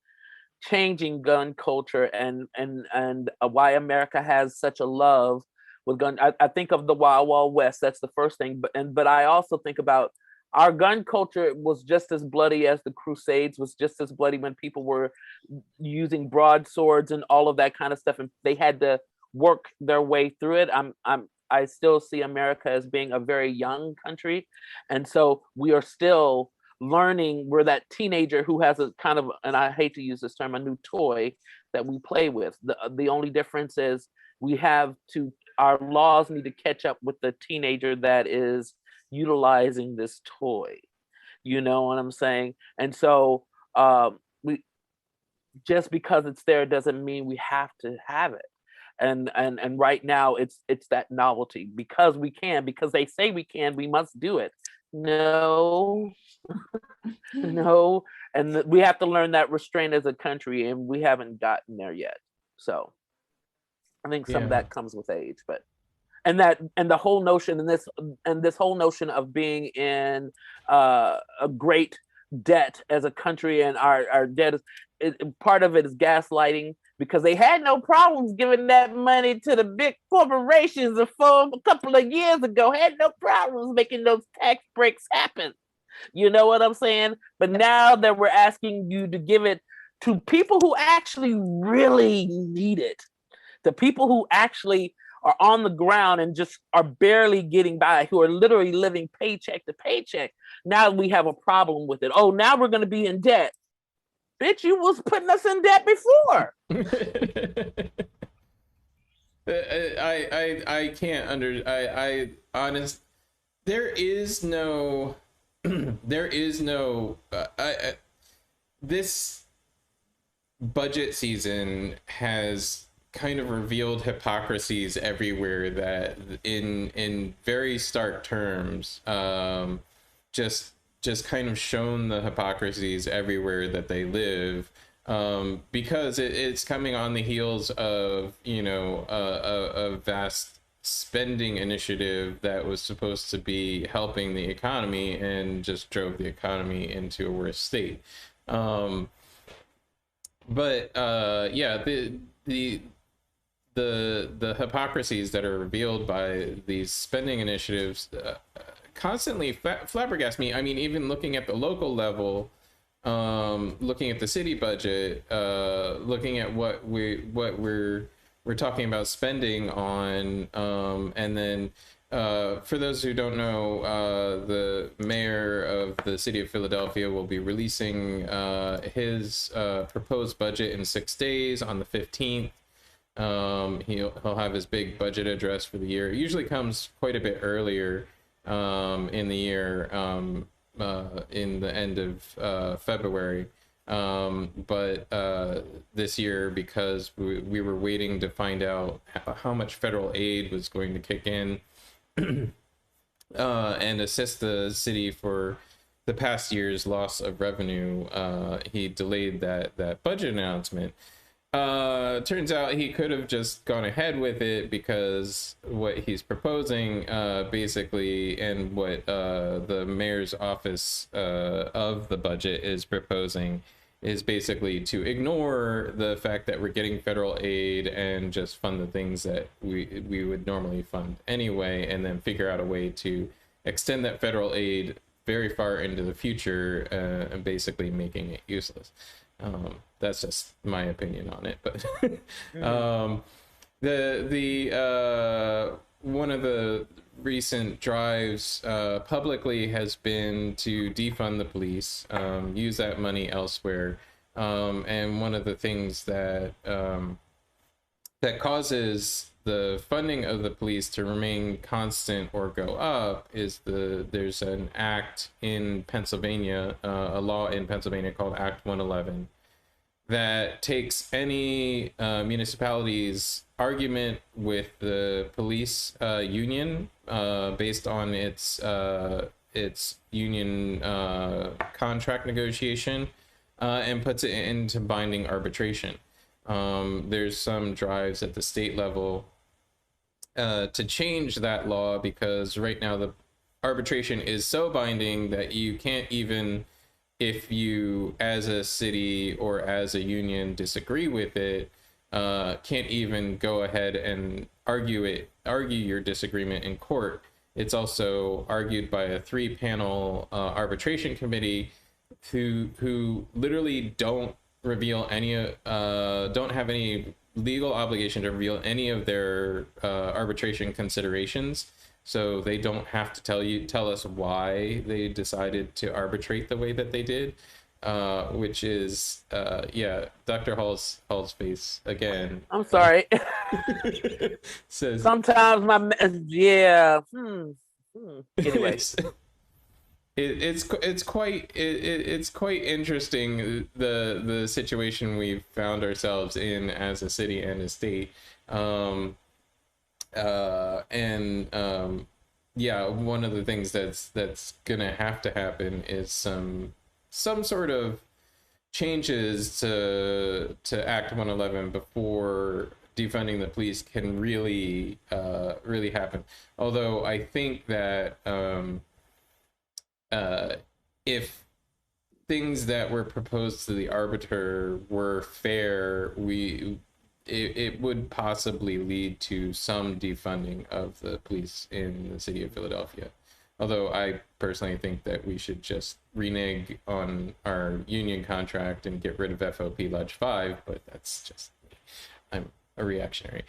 changing gun culture and why America has such a love with gun. I think of the Wild Wild West. That's the first thing. But I also think about our gun culture was just as bloody as the Crusades, was just as bloody when people were using broadswords and all of that kind of stuff, and they had to work their way through it. I still see America as being a very young country, and so we are still learning. We're that teenager who has a kind of, and I hate to use this term, a new toy that we play with. The only difference is our laws need to catch up with the teenager that is utilizing this toy. You know what I'm saying? And so we, just because it's there doesn't mean we have to have it. And right now it's that novelty, because they say we can, we must do it. No. No, and we have to learn that restraint as a country, and we haven't gotten there yet. So I think some of that comes with age, but and the whole notion this whole notion of being in a great debt as a country, and our debt is part of it is gaslighting, because they had no problems giving that money to the big corporations a couple of years ago. Had no problems making those tax breaks happen. You know what I'm saying? But now that we're asking you to give it to people who actually really need it, the people who actually are on the ground and just are barely getting by, who are literally living paycheck to paycheck, now we have a problem with it. Oh, now we're going to be in debt. Bitch, you was putting us in debt before. I can't honest. There is no this budget season has kind of revealed hypocrisies everywhere that in very stark terms, just kind of shown the hypocrisies everywhere that they live, because it's coming on the heels of a vast spending initiative that was supposed to be helping the economy and just drove the economy into a worse state. But the hypocrisies that are revealed by these spending initiatives constantly flabbergast me. I mean, even looking at the local level, looking at the city budget, looking at what we're talking about spending on, and then for those who don't know, the mayor of the city of Philadelphia will be releasing his proposed budget in 6 days on the 15th. He'll have his big budget address for the year. It usually comes quite a bit earlier in the year, in the end of February. But this year, because we were waiting to find out how much federal aid was going to kick in and assist the city for the past year's loss of revenue, he delayed that budget announcement. Turns out he could have just gone ahead with it, because what he's proposing basically, and what the mayor's office of the budget is proposing, is basically to ignore the fact that we're getting federal aid and just fund the things that we would normally fund anyway, and then figure out a way to extend that federal aid very far into the future, and basically making it useless. That's just my opinion on it, but one of the recent drives publicly has been to defund the police, use that money elsewhere, and one of the things that that causes the funding of the police to remain constant or go up is there's an act in Pennsylvania, a law in Pennsylvania called Act 111, that takes any municipality's argument with the police union based on its union contract negotiation, and puts it into binding arbitration. There's some drives at the state level to change that law, because right now the arbitration is so binding that you can't even, if you as a city or as a union disagree with it, can't even go ahead and argue your disagreement in court. It's also argued by a 3-panel arbitration committee who literally don't reveal any don't have any legal obligation to reveal any of their arbitration considerations. So they don't have to tell us why they decided to arbitrate the way that they did, which is, yeah, Dr. Hall's face again. I'm sorry. Says sometimes yeah. Anyway, it's quite interesting, the situation we've found ourselves in as a city and a state. Yeah, one of the things that's gonna have to happen is some sort of changes to Act 111 before defunding the police can really happen. Although I think that if things that were proposed to the arbiter were fair, it would possibly lead to some defunding of the police in the city of Philadelphia. Although I personally think that we should just renege on our union contract and get rid of FOP Lodge 5, but that's just me. I'm a reactionary.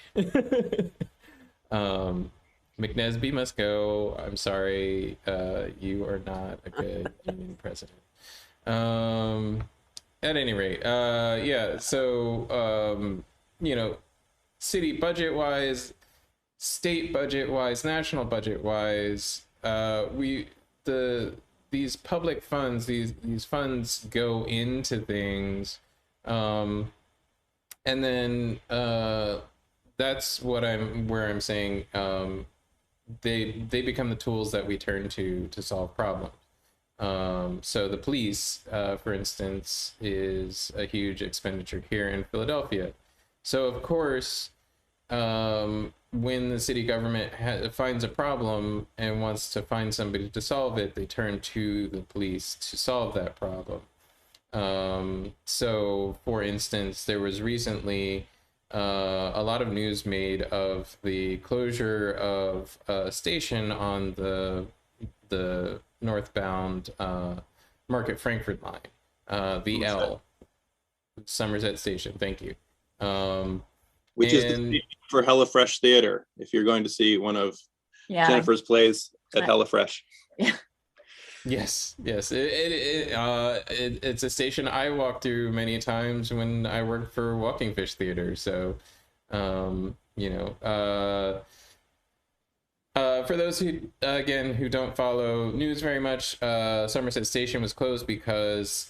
McNesby must go. I'm sorry, you are not a good union president. At any rate, yeah, so you know, city budget wise, state budget wise, national budget wise, these public funds, these funds go into things, and then that's where I'm saying they become the tools that we turn to solve problems. So the police, for instance, is a huge expenditure here in Philadelphia. So of course, when the city government finds a problem and wants to find somebody to solve it, they turn to the police to solve that problem. So for instance, there was recently a lot of news made of the closure of a station on the northbound Market Frankfurt line, the L, Somerset Station. Thank you. Which is the for HelloFresh Theater, if you're going to see one of Yeah. Jennifer's plays at HelloFresh. Yeah. Yes, it's a station I walked through many times when I worked for Walking Fish Theater. So, you know, for those who, again, who don't follow news very much, Somerset Station was closed because,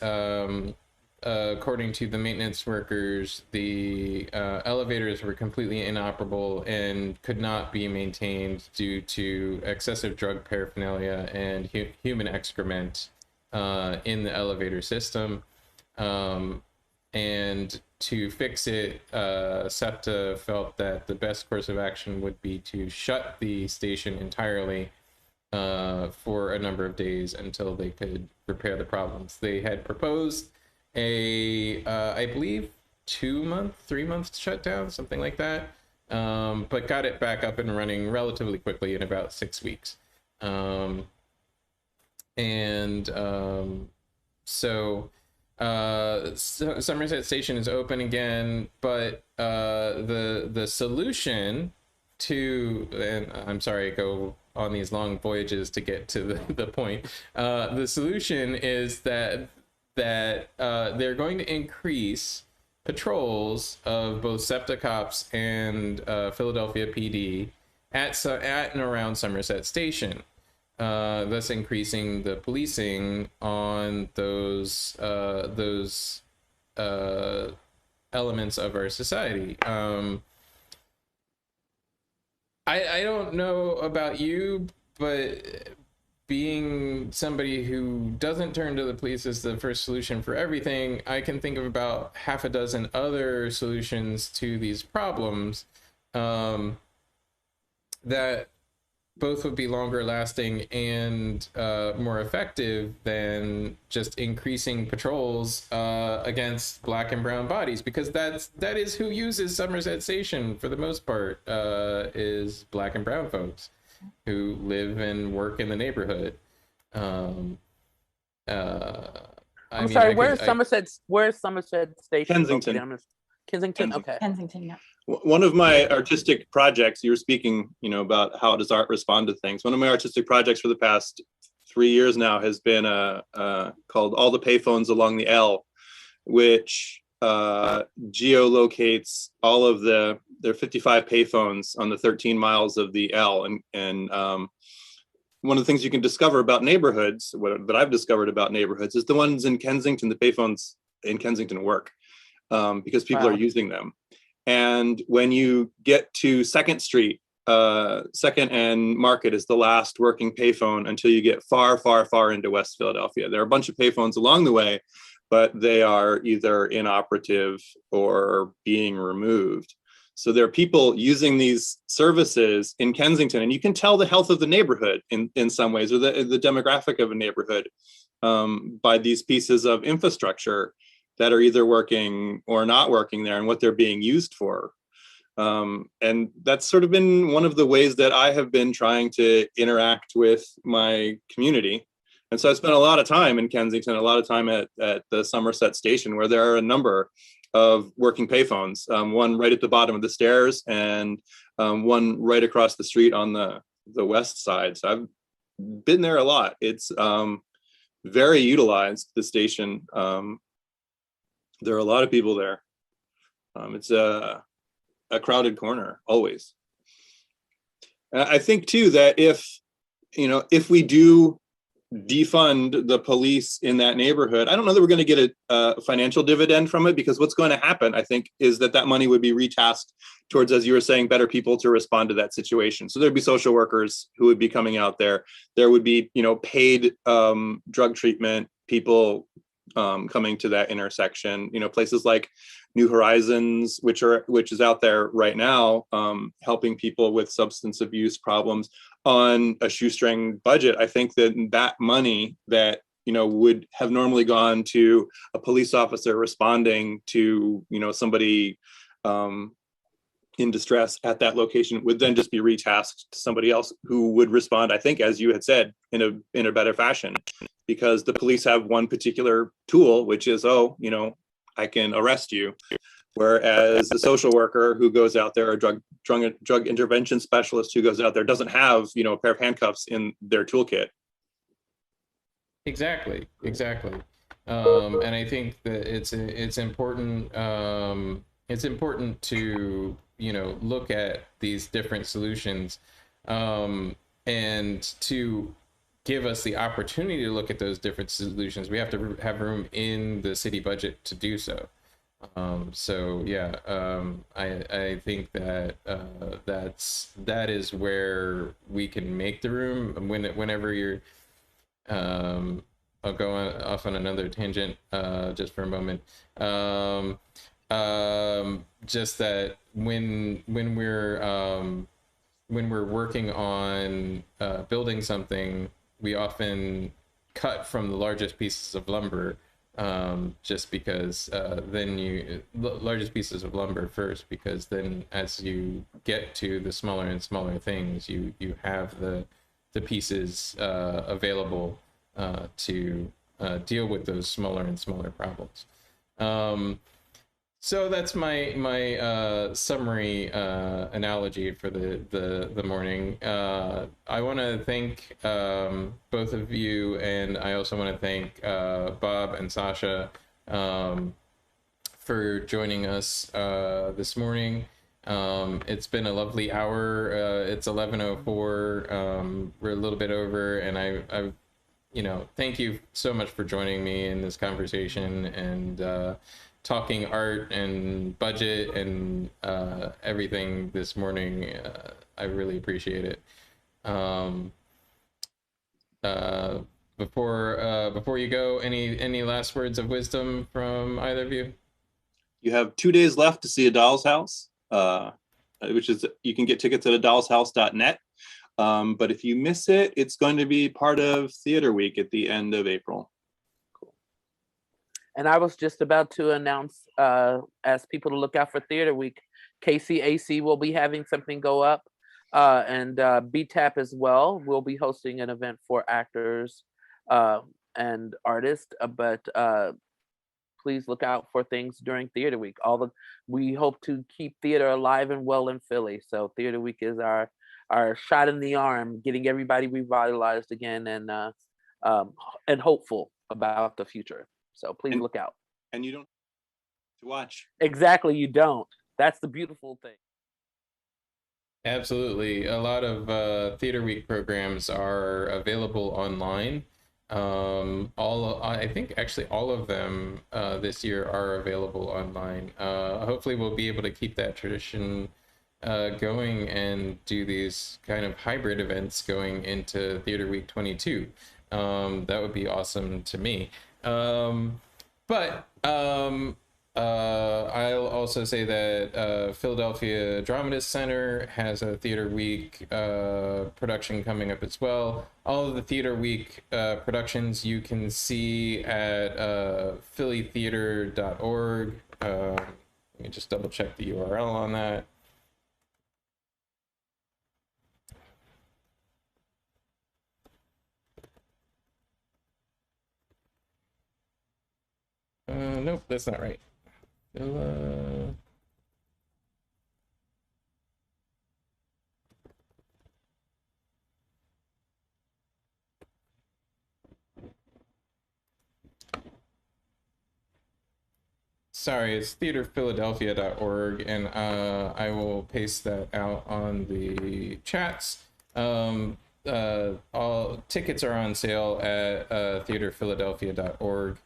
according to the maintenance workers, the elevators were completely inoperable and could not be maintained due to excessive drug paraphernalia and human excrement in the elevator system. And to fix it, SEPTA felt that the best course of action would be to shut the station entirely for a number of days until they could repair the problems. They had proposed I believe 3-month shutdown, something like that, but got it back up and running relatively quickly in about 6 weeks. So Somerset Station is open again, but the solution to, and I'm sorry I go on these long voyages to get to the point, the solution is that they're going to increase patrols of both SEPTA cops and Philadelphia PD at and around Somerset Station, thus increasing the policing on those elements of our society. I don't know about you, but being somebody who doesn't turn to the police as the first solution for everything, I can think of about half a dozen other solutions to these problems that both would be longer lasting and more effective than just increasing patrols against black and brown bodies, because that is who uses Somerset Station for the most part, is black and brown folks who live and work in the neighborhood. I'm sorry, where's Somerset Station? Kensington. Kensington, okay. Kensington, yeah. One of my artistic projects, you were speaking, about how does art respond to things. One of my artistic projects for the past 3 years now has been called All the Payphones Along the L, which geolocates all of their 55 payphones on the 13 miles of the L. And one of the things you can discover about neighborhoods, that I've discovered about neighborhoods, is the ones in Kensington, the payphones in Kensington work because people are using them. And when you get to 2nd Street, 2nd and Market is the last working payphone until you get far, far, far into West Philadelphia. There are a bunch of payphones along the way, but they are either inoperative or being removed. So there are people using these services in Kensington, and you can tell the health of the neighborhood in some ways, or the demographic of a neighborhood by these pieces of infrastructure that are either working or not working there and what they're being used for. And that's sort of been one of the ways that I have been trying to interact with my community. And so I spent a lot of time in Kensington, a lot of time at the Somerset Station, where there are a number of working payphones, one right at the bottom of the stairs and one right across the street on the west side. So I've been there a lot. It's very utilized, the station. There are a lot of people there. It's a crowded corner, always. And I think too that if we do defund the police in that neighborhood, I don't know that we're going to get a financial dividend from it, because what's going to happen, I think, is that money would be retasked towards, as you were saying, better people to respond to that situation. So there'd be social workers who would be coming out there. There would be, paid drug treatment people coming to that intersection. Places like New Horizons, which is out there right now, helping people with substance abuse problems on a shoestring budget. I think that money that would have normally gone to a police officer responding to somebody in distress at that location would then just be retasked to somebody else who would respond, I think, as you had said, in a better fashion, because the police have one particular tool, which is, I can arrest you. Whereas the social worker who goes out there, or drug drug intervention specialist who goes out there doesn't have, you know, a pair of handcuffs in their toolkit. Exactly. And I think that it's important. It's important to, you know, look at these different solutions, and to give us the opportunity to look at those different solutions. We have to have room in the city budget to do so. So yeah, I think that that is where we can make the room. Whenever you're, I'll go off on another tangent just for a moment. Just that when we're working on building something, we often cut from the largest pieces of lumber, just because then largest pieces of lumber first, because then as you get to the smaller and smaller things, you have the pieces available to deal with those smaller and smaller problems. So that's my summary analogy for the morning. I want to thank both of you, and I also want to thank Bob and Sasha for joining us this morning. It's been a lovely hour. It's 11:04. We're a little bit over, and I've you know, thank you so much for joining me in this conversation and talking art and budget and everything this morning. I really appreciate it. Before you go, any last words of wisdom from either of you? You have 2 days left to see A Doll's House, which is, you can get tickets at adollshouse.net. But if you miss it, it's going to be part of Theater Week at the end of April. Cool. And I was just about to announce, ask people to look out for Theater Week. KCAC will be having something go up, and BTAP as well. We'll be hosting an event for actors and artists, but please look out for things during Theater Week. We hope to keep theater alive and well in Philly. So Theater Week is our shot in the arm, getting everybody revitalized again and hopeful about the future. So please look out. And you don't have to watch. Exactly, you don't. That's the beautiful thing. Absolutely. A lot of Theater Week programs are available online. I think actually all of them this year are available online. Hopefully we'll be able to keep that tradition going and do these kind of hybrid events going into Theater Week 22. That would be awesome to me. But I'll also say that Philadelphia Dramatist Center has a Theater Week production coming up as well. All of the Theater Week productions you can see at phillytheater.org. Let me just double check the URL on that. Nope, that's not right. Sorry, it's theaterphiladelphia.org, and I will paste that out on the chats. All tickets are on sale at theaterphiladelphia.org.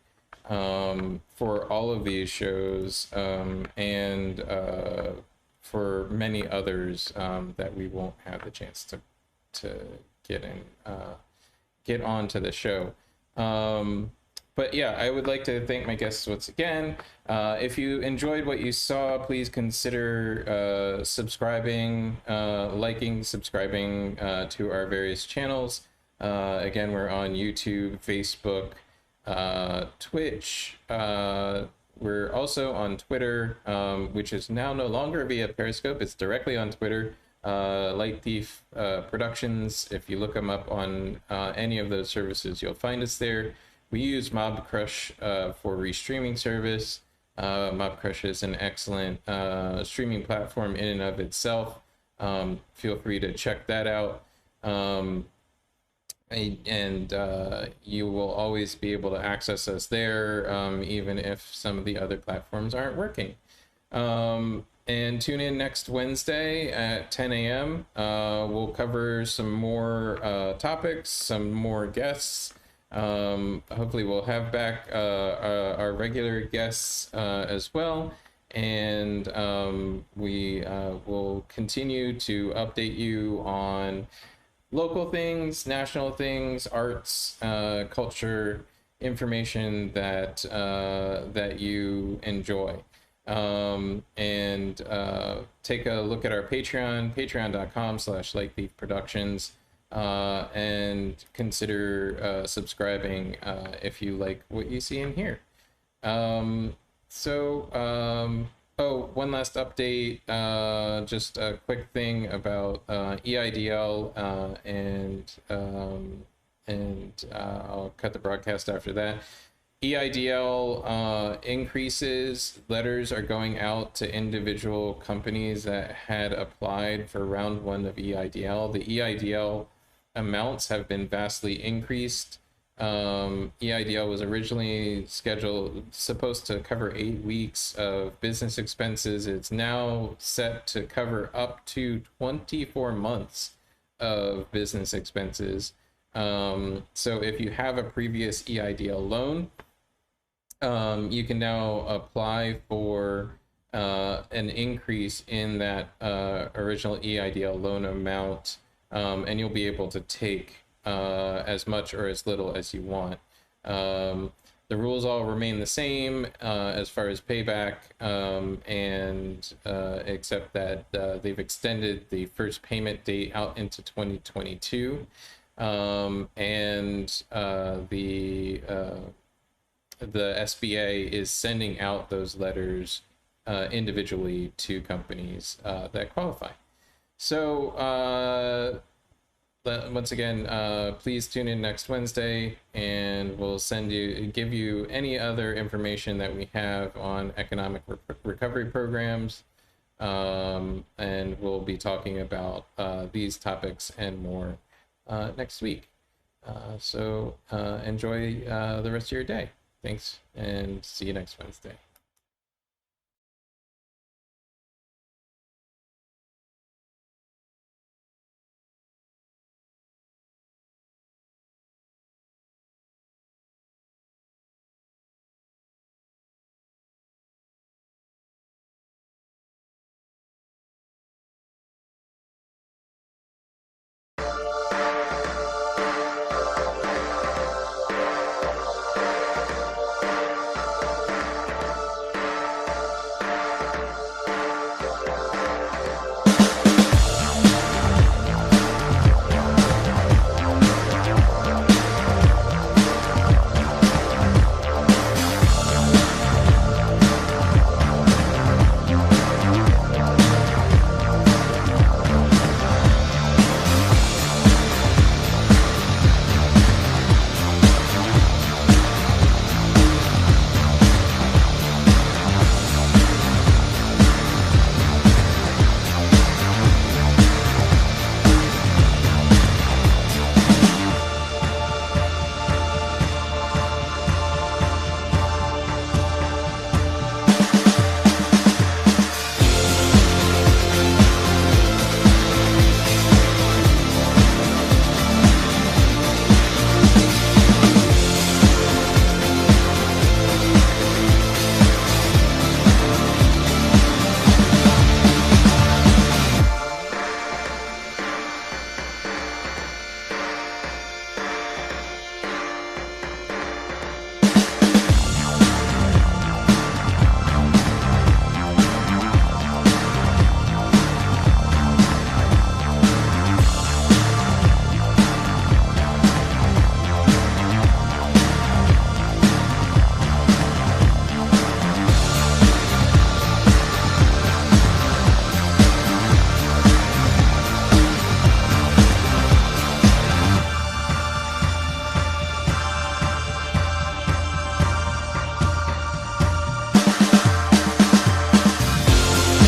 For all of these shows, and for many others that we won't have the chance to get onto the show. But yeah, I would like to thank my guests once again. If you enjoyed what you saw, please consider subscribing, subscribing to our various channels. Again, we're on YouTube, Facebook, Twitch. We're also on Twitter, which is now no longer via Periscope. It's directly on Twitter. Light Thief Productions. If you look them up on any of those services, you'll find us there. We use Mob Crush for restreaming service. Mob Crush is an excellent streaming platform in and of itself. Feel free to check that out. And you will always be able to access us there, even if some of the other platforms aren't working. And tune in next Wednesday at 10 a.m. We'll cover some more topics, some more guests. Hopefully we'll have back our regular guests as well. And we will continue to update you on local things, national things, arts, culture, information that that you enjoy. And take a look at our Patreon, patreon.com/lightbeefproductions, and consider subscribing if you like what you see in here. Oh, one last update, just a quick thing about EIDL, and I'll cut the broadcast after that. EIDL increases. Letters are going out to individual companies that had applied for round 1 of EIDL. The EIDL amounts have been vastly increased. EIDL was originally supposed to cover 8 weeks of business expenses. It's now set to cover up to 24 months of business expenses. So if you have a previous EIDL loan, you can now apply for an increase in that original EIDL loan amount, and you'll be able to take as much or as little as you want. The rules all remain the same as far as payback, and except that they've extended the first payment date out into 2022, and the SBA is sending out those letters individually to companies that qualify. So once again, please tune in next Wednesday, and we'll give you any other information that we have on economic recovery programs, and we'll be talking about these topics and more next week. So enjoy the rest of your day. Thanks, and see you next Wednesday.